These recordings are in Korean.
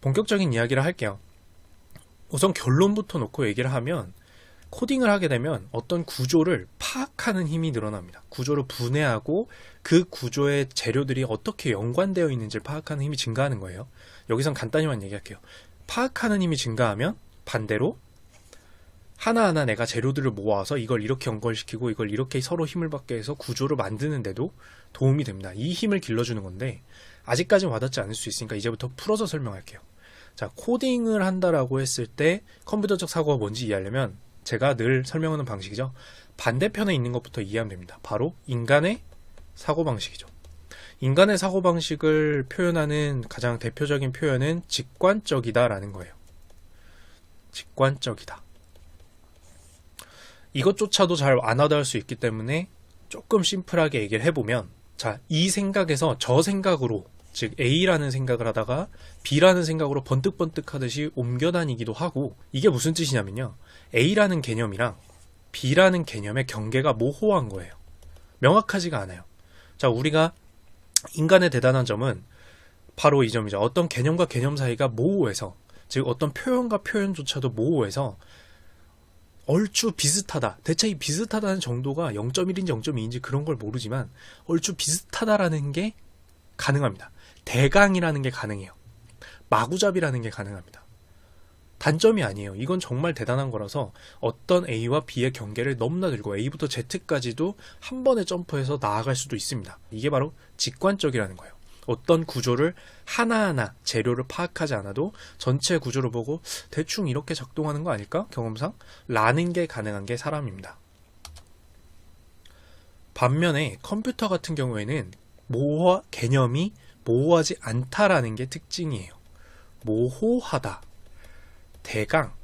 본격적인 이야기를 할게요. 우선 결론부터 놓고 얘기를 하면 코딩을 하게 되면 어떤 구조를 파악하는 힘이 늘어납니다. 구조를 분해하고 그 구조의 재료들이 어떻게 연관되어 있는지를 파악하는 힘이 증가하는 거예요. 여기선 간단히만 얘기할게요. 파악하는 힘이 증가하면 반대로 하나하나 내가 재료들을 모아서 이걸 이렇게 연결시키고 이걸 이렇게 서로 힘을 받게 해서 구조를 만드는데도 도움이 됩니다. 이 힘을 길러주는 건데 아직까지는 와닿지 않을 수 있으니까 이제부터 풀어서 설명할게요. 자, 코딩을 한다라고 했을 때 컴퓨터적 사고가 뭔지 이해하려면 제가 늘 설명하는 방식이죠. 반대편에 있는 것부터 이해하면 됩니다. 바로 인간의 사고방식이죠. 인간의 사고방식을 표현하는 가장 대표적인 표현은 직관적이다라는 거예요. 직관적이다. 이것조차도 잘 안 와닿을 수 있기 때문에 조금 심플하게 얘기를 해보면, 자, 이 생각에서 저 생각으로, 즉 A라는 생각을 하다가 B라는 생각으로 번뜩번뜩 하듯이 옮겨 다니기도 하고, 이게 무슨 뜻이냐면요, A라는 개념이랑 B라는 개념의 경계가 모호한 거예요. 명확하지가 않아요. 자, 우리가 인간의 대단한 점은 바로 이 점이죠. 어떤 개념과 개념 사이가 모호해서, 즉 어떤 표현과 표현조차도 모호해서 얼추 비슷하다. 대체 이 비슷하다는 정도가 0.1인지 0.2인지 그런 걸 모르지만 얼추 비슷하다라는 게 가능합니다. 대강이라는 게 가능해요. 마구잡이라는 게 가능합니다. 단점이 아니에요. 이건 정말 대단한 거라서 어떤 A와 B의 경계를 너무나 들고 A부터 Z까지도 한 번에 점프해서 나아갈 수도 있습니다. 이게 바로 직관적이라는 거예요. 어떤 구조를 하나하나 재료를 파악하지 않아도 전체 구조를 보고 대충 이렇게 작동하는 거 아닐까? 경험상? 라는 게 가능한 게 사람입니다. 반면에 컴퓨터 같은 경우에는 개념이 모호하지 않다라는 게 특징이에요. 모호하다. 대강.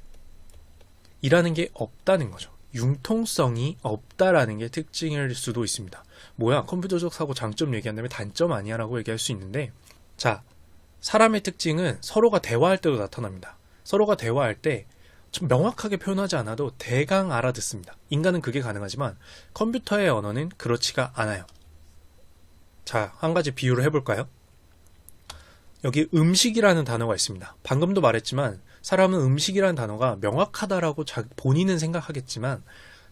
이라는 게 없다는 거죠. 융통성이 없다라는 게 특징일 수도 있습니다. 뭐야, 컴퓨터적 사고 장점 얘기한다면 단점 아니야 라고 얘기할 수 있는데, 자, 사람의 특징은 서로가 대화할 때도 나타납니다. 서로가 대화할 때 좀 명확하게 표현하지 않아도 대강 알아듣습니다. 인간은 그게 가능하지만 컴퓨터의 언어는 그렇지가 않아요. 자, 한 가지 비유를 해볼까요? 여기 음식이라는 단어가 있습니다. 방금도 말했지만 사람은 음식이라는 단어가 명확하다라고 본인은 생각하겠지만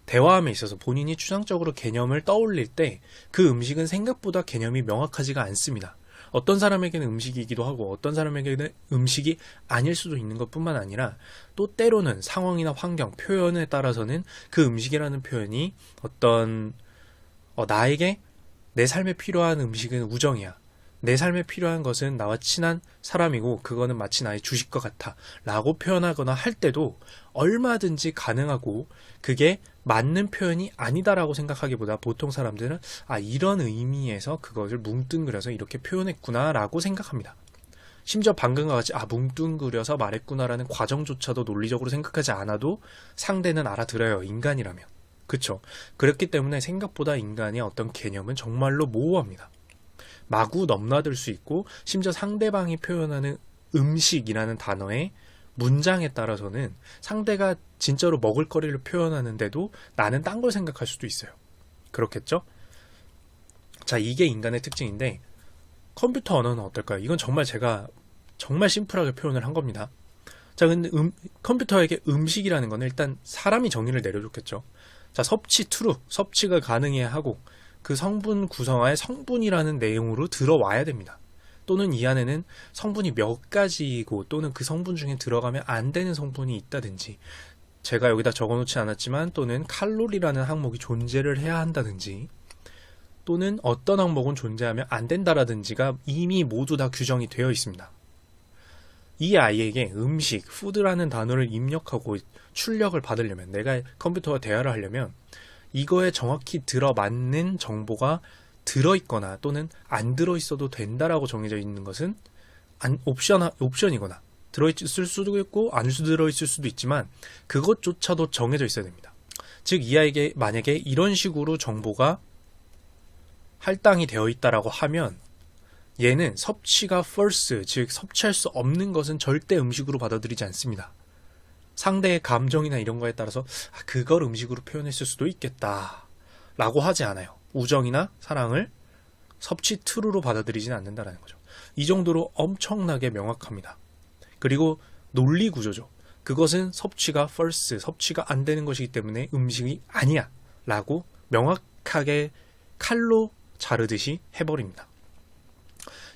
대화함에 있어서 본인이 추상적으로 개념을 떠올릴 때 그 음식은 생각보다 개념이 명확하지가 않습니다. 어떤 사람에게는 음식이기도 하고 어떤 사람에게는 음식이 아닐 수도 있는 것뿐만 아니라 또 때로는 상황이나 환경, 표현에 따라서는 그 음식이라는 표현이 어떤 나에게 내 삶에 필요한 음식은 우정이야. 내 삶에 필요한 것은 나와 친한 사람이고 그거는 마치 나의 주식과 같아 라고 표현하거나 할 때도 얼마든지 가능하고 그게 맞는 표현이 아니다라고 생각하기보다 보통 사람들은 이런 의미에서 그것을 뭉뚱그려서 이렇게 표현했구나 라고 생각합니다. 심지어 방금과 같이 뭉뚱그려서 말했구나라는 과정조차도 논리적으로 생각하지 않아도 상대는 알아들어요. 인간이라면. 그쵸? 그렇기 때문에 생각보다 인간의 어떤 개념은 정말로 모호합니다. 마구 넘나들 수 있고 심지어 상대방이 표현하는 음식이라는 단어의 문장에 따라서는 상대가 진짜로 먹을거리를 표현하는데도 나는 딴 걸 생각할 수도 있어요. 그렇겠죠? 자, 이게 인간의 특징인데 컴퓨터 언어는 어떨까요? 이건 정말 제가 정말 심플하게 표현을 한 겁니다. 자, 근데 컴퓨터에게 음식이라는 건 일단 사람이 정의를 내려줬겠죠. 자, 섭취 true, 섭취가 가능해야 하고 그 성분 구성화에 성분이라는 내용으로 들어와야 됩니다. 또는 이 안에는 성분이 몇 가지이고 또는 그 성분 중에 들어가면 안 되는 성분이 있다든지 제가 여기다 적어놓지 않았지만 또는 칼로리라는 항목이 존재를 해야 한다든지 또는 어떤 항목은 존재하면 안 된다라든지가 이미 모두 다 규정이 되어 있습니다. 이 아이에게 음식, 푸드라는 단어를 입력하고 출력을 받으려면 내가 컴퓨터와 대화를 하려면 이거에 정확히 들어맞는 정보가 들어있거나 또는 안 들어있어도 된다라고 정해져 있는 것은 옵션이거나 들어있을 수도 있고 안 들어있을 수도 있지만 그것조차도 정해져 있어야 됩니다. 즉 이 아이에게 만약에 이런 식으로 정보가 할당이 되어 있다라고 하면 얘는 섭취가 false, 즉 섭취할 수 없는 것은 절대 음식으로 받아들이지 않습니다. 상대의 감정이나 이런 거에 따라서 그걸 음식으로 표현했을 수도 있겠다 라고 하지 않아요. 우정이나 사랑을 섭취 true로 받아들이지는 않는다는 거죠. 이 정도로 엄청나게 명확합니다. 그리고 논리 구조죠. 그것은 섭취가 false, 섭취가 안 되는 것이기 때문에 음식이 아니야 라고 명확하게 칼로 자르듯이 해버립니다.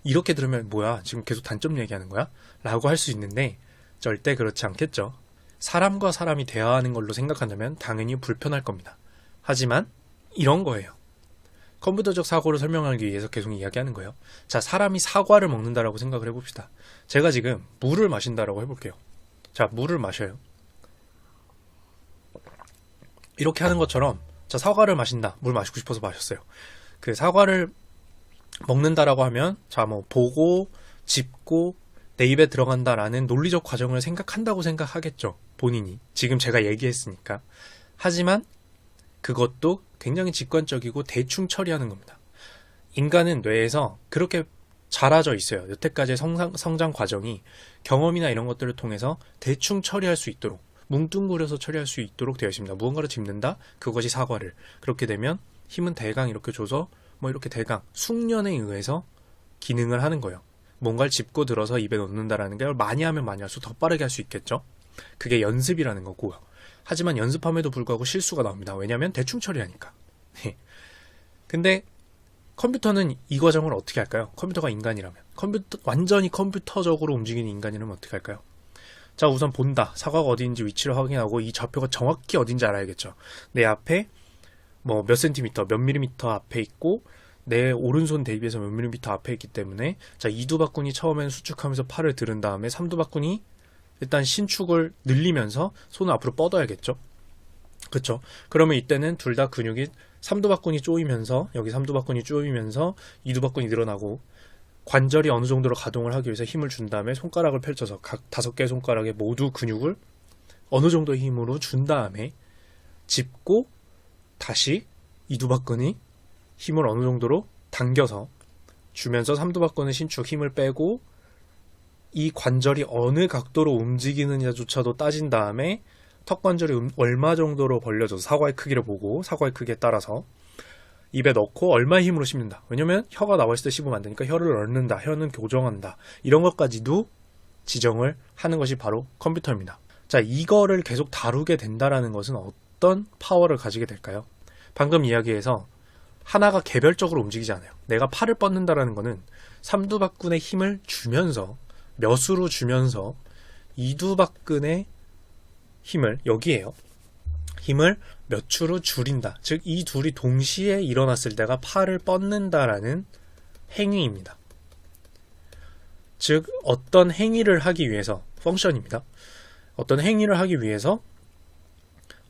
이렇게 들으면 뭐야 지금 계속 단점 얘기하는 거야? 라고 할 수 있는데 절대 그렇지 않겠죠. 사람과 사람이 대화하는 걸로 생각한다면 당연히 불편할 겁니다. 하지만 이런 거예요. 컴퓨터적 사고를 설명하기 위해서 계속 이야기하는 거예요. 자, 사람이 사과를 먹는다라고 생각을 해봅시다. 제가 지금 물을 마신다라고 해볼게요. 자, 물을 마셔요. 이렇게 하는 것처럼 자, 사과를 마신다. 물 마시고 싶어서 마셨어요. 그 사과를 먹는다라고 하면 자, 뭐 보고 짚고 내 입에 들어간다라는 논리적 과정을 생각한다고 생각하겠죠. 본인이. 지금 제가 얘기했으니까. 하지만 그것도 굉장히 직관적이고 대충 처리하는 겁니다. 인간은 뇌에서 그렇게 자라져 있어요. 여태까지의 성장 과정이 경험이나 이런 것들을 통해서 대충 처리할 수 있도록 뭉뚱그려서 처리할 수 있도록 되어 있습니다. 무언가를 짚는다? 그것이 사과를. 그렇게 되면 힘은 대강 이렇게 줘서 뭐 이렇게 대강 숙련에 의해서 기능을 하는 거예요. 뭔가를 짚고 들어서 입에 넣는다라는 게 많이 하면 많이 할수록 더 빠르게 할 수 있겠죠. 그게 연습이라는 거고요. 하지만 연습함에도 불구하고 실수가 나옵니다. 왜냐하면 대충 처리하니까. 근데 컴퓨터는 이 과정을 어떻게 할까요? 컴퓨터가 인간이라면 완전히 컴퓨터적으로 움직이는 인간이라면 어떻게 할까요? 자, 우선 본다. 사과가 어디인지 위치를 확인하고 이 좌표가 정확히 어딘지 알아야겠죠. 내 앞에 뭐 몇 센티미터, 몇 밀리미터 앞에 있고 내 오른손 대비해서 몇 밀리미터 앞에 있기 때문에 자, 이두박근이 처음에는 수축하면서 팔을 들은 다음에 삼두박근이 일단 신축을 늘리면서 손을 앞으로 뻗어야겠죠. 그쵸? 그러면 이때는 둘 다 근육이 삼두박근이 쪼이면서 여기 삼두박근이 쪼이면서 이두박근이 늘어나고 관절이 어느 정도로 가동을 하기 위해서 힘을 준 다음에 손가락을 펼쳐서 각 5개의 손가락에 모두 근육을 어느 정도의 힘으로 준 다음에 짚고 다시 이두박근이 힘을 어느 정도로 당겨서 주면서 삼두박근의 신축 힘을 빼고 이 관절이 어느 각도로 움직이느냐조차도 따진 다음에 턱관절이 얼마 정도로 벌려져서 사과의 크기를 보고 사과의 크기에 따라서 입에 넣고 얼마의 힘으로 씹는다. 왜냐면 혀가 나와 있을 때 씹으면 안 되니까 혀를 넣는다. 혀는 교정한다. 이런 것까지도 지정을 하는 것이 바로 컴퓨터입니다. 자, 이거를 계속 다루게 된다라는 것은 어떤 파워를 가지게 될까요? 방금 이야기에서 하나가 개별적으로 움직이지 않아요. 내가 팔을 뻗는다라는 것은 삼두박근의 힘을 주면서 몇으로 주면서 이두박근의 힘을 여기에요. 힘을 몇 추로 줄인다. 즉 이 둘이 동시에 일어났을 때가 팔을 뻗는다라는 행위입니다. 즉 어떤 행위를 하기 위해서 펑션입니다. 어떤 행위를 하기 위해서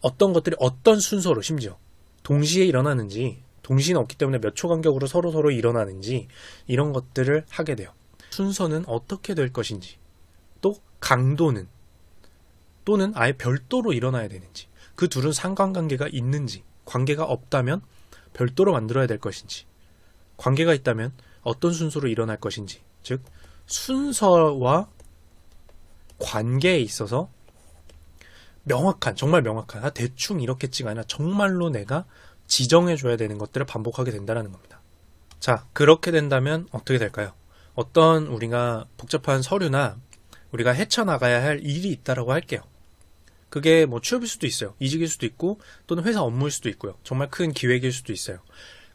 어떤 것들이 어떤 순서로 심지어 동시에 일어나는지 동시는 없기 때문에 몇 초 간격으로 서로 일어나는지 이런 것들을 하게 돼요. 순서는 어떻게 될 것인지 또 강도는 또는 아예 별도로 일어나야 되는지 그 둘은 상관관계가 있는지 관계가 없다면 별도로 만들어야 될 것인지 관계가 있다면 어떤 순서로 일어날 것인지 즉 순서와 관계에 있어서 정말 명확한 대충 이렇겠지가 아니라 정말로 내가 지정해줘야 되는 것들을 반복하게 된다는 겁니다. 자, 그렇게 된다면 어떻게 될까요? 어떤 우리가 복잡한 서류나 우리가 헤쳐나가야 할 일이 있다라고 할게요. 그게 뭐 취업일 수도 있어요. 이직일 수도 있고 또는 회사 업무일 수도 있고요. 정말 큰 기획일 수도 있어요.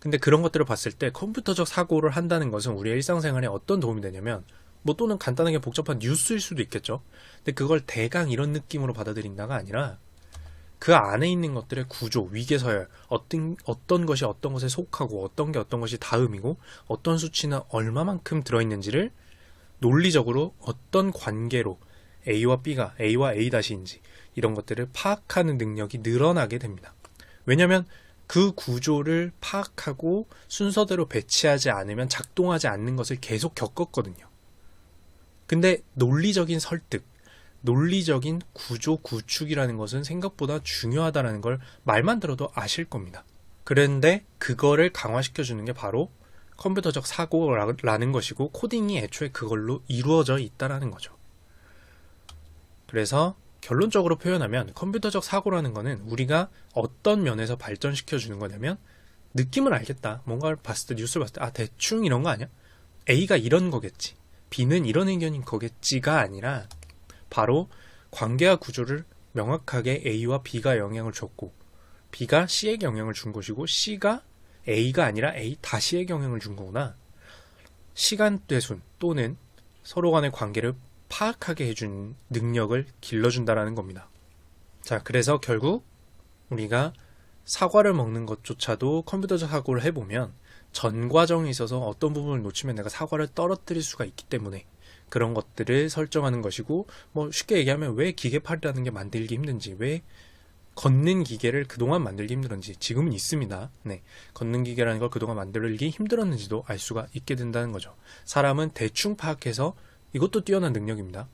근데 그런 것들을 봤을 때 컴퓨터적 사고를 한다는 것은 우리의 일상생활에 어떤 도움이 되냐면 뭐 또는 간단하게 복잡한 뉴스일 수도 있겠죠. 근데 그걸 대강 이런 느낌으로 받아들인다가 아니라 그 안에 있는 것들의 구조, 위계서열, 어떤 것이 어떤 것에 속하고 어떤 게 어떤 것이 다음이고 어떤 수치는 얼마만큼 들어있는지를 논리적으로 어떤 관계로 A와 B가 A와 A-인지 이런 것들을 파악하는 능력이 늘어나게 됩니다. 왜냐하면 그 구조를 파악하고 순서대로 배치하지 않으면 작동하지 않는 것을 계속 겪었거든요. 근데 논리적인 설득, 논리적인 구조 구축이라는 것은 생각보다 중요하다는 걸 말만 들어도 아실 겁니다. 그런데 그거를 강화시켜주는 게 바로 컴퓨터적 사고라는 것이고 코딩이 애초에 그걸로 이루어져 있다는 거죠. 그래서 결론적으로 표현하면 컴퓨터적 사고라는 거는 우리가 어떤 면에서 발전시켜 주는 거냐면 느낌을 알겠다. 뭔가를 봤을 때 뉴스를 봤을 때 대충 이런 거 아니야? A가 이런 거겠지. B는 이런 의견인 거겠지가 아니라 바로 관계와 구조를 명확하게 A와 B가 영향을 줬고 B가 C에게 영향을 준 것이고 C가 A가 아니라 A 다시에게 영향을 준 거구나. 시간되순 또는 서로 간의 관계를 파악하게 해준 능력을 길러준다라는 겁니다. 자, 그래서 결국 우리가 사과를 먹는 것조차도 컴퓨터적 사고를 해보면 전 과정에 있어서 어떤 부분을 놓치면 내가 사과를 떨어뜨릴 수가 있기 때문에 그런 것들을 설정하는 것이고, 뭐 쉽게 얘기하면 왜 기계팔이라는 게 만들기 힘든지, 왜 걷는 기계를 그동안 만들기 힘들었는지, 지금은 있습니다. 네, 걷는 기계라는 걸 그동안 만들기 힘들었는지도 알 수가 있게 된다는 거죠. 사람은 대충 파악해서, 이것도 뛰어난 능력입니다.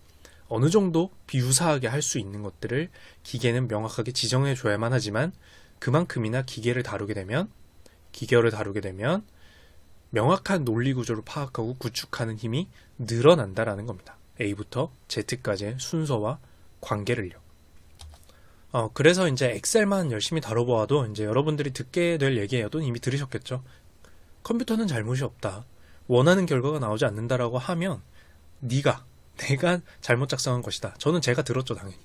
어느 정도 비유사하게 할 수 있는 것들을 기계는 명확하게 지정해 줘야만 하지만 그만큼이나 기계를 다루게 되면 명확한 논리 구조를 파악하고 구축하는 힘이 늘어난다라는 겁니다. A부터 Z까지의 순서와 관계를요. 그래서 이제 엑셀만 열심히 다뤄보아도 이제 여러분들이 듣게 될 얘기예요. 또는 이미 들으셨겠죠. 컴퓨터는 잘못이 없다. 원하는 결과가 나오지 않는다라고 하면 내가 잘못 작성한 것이다. 저는 제가 들었죠, 당연히.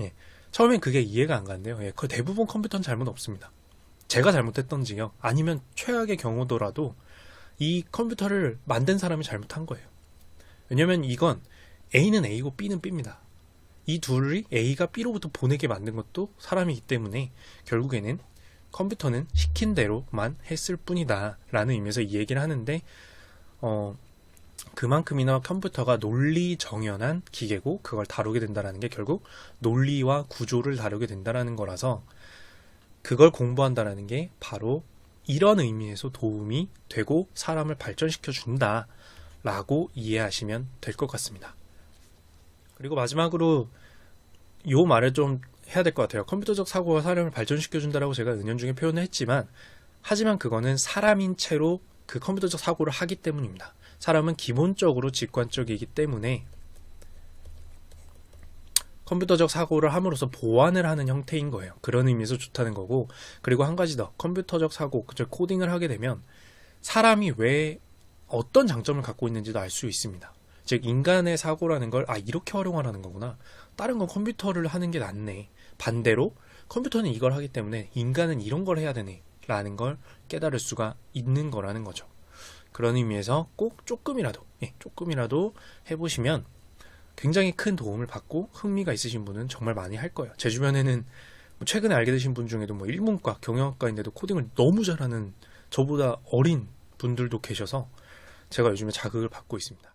예. 처음엔 그게 이해가 안 가는데요. 예. 대부분 컴퓨터는 잘못 없습니다. 제가 잘못했던지요. 아니면 최악의 경우더라도 이 컴퓨터를 만든 사람이 잘못한 거예요. 왜냐면 이건 A는 A고 B는 B입니다. 이 둘이 A가 B로부터 보내게 만든 것도 사람이기 때문에 결국에는 컴퓨터는 시킨 대로만 했을 뿐이다 라는 의미에서 이 얘기를 하는데, 그만큼이나 컴퓨터가 논리 정연한 기계고 그걸 다루게 된다는 게 결국 논리와 구조를 다루게 된다는 거라서 그걸 공부한다는 게 바로 이런 의미에서 도움이 되고 사람을 발전시켜 준다 라고 이해하시면 될 것 같습니다. 그리고 마지막으로 이 말을 좀 해야 될 것 같아요. 컴퓨터적 사고가 사람을 발전시켜 준다라고 제가 은연중에 표현을 했지만, 하지만 그거는 사람인 채로 그 컴퓨터적 사고를 하기 때문입니다. 사람은 기본적으로 직관적이기 때문에 컴퓨터적 사고를 함으로써 보완을 하는 형태인 거예요. 그런 의미에서 좋다는 거고, 그리고 한 가지 더, 컴퓨터적 사고, 즉 코딩을 하게 되면 사람이 왜 어떤 장점을 갖고 있는지도 알 수 있습니다. 즉 인간의 사고라는 걸 이렇게 활용하라는 거구나. 다른 건 컴퓨터를 하는 게 낫네. 반대로 컴퓨터는 이걸 하기 때문에 인간은 이런 걸 해야 되네 라는 걸 깨달을 수가 있는 거라는 거죠. 그런 의미에서 꼭 조금이라도 해보시면 굉장히 큰 도움을 받고 흥미가 있으신 분은 정말 많이 할 거예요. 제 주변에는 최근에 알게 되신 분 중에도 일문과 경영학과인데도 코딩을 너무 잘하는 저보다 어린 분들도 계셔서 제가 요즘에 자극을 받고 있습니다.